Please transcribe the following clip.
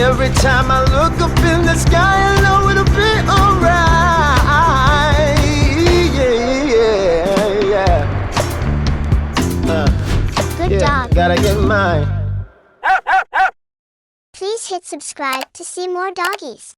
Every time I look up in the sky, I know it'll be alright. Yeah. Good dog. Gotta get mine. Please hit subscribe to see more doggies.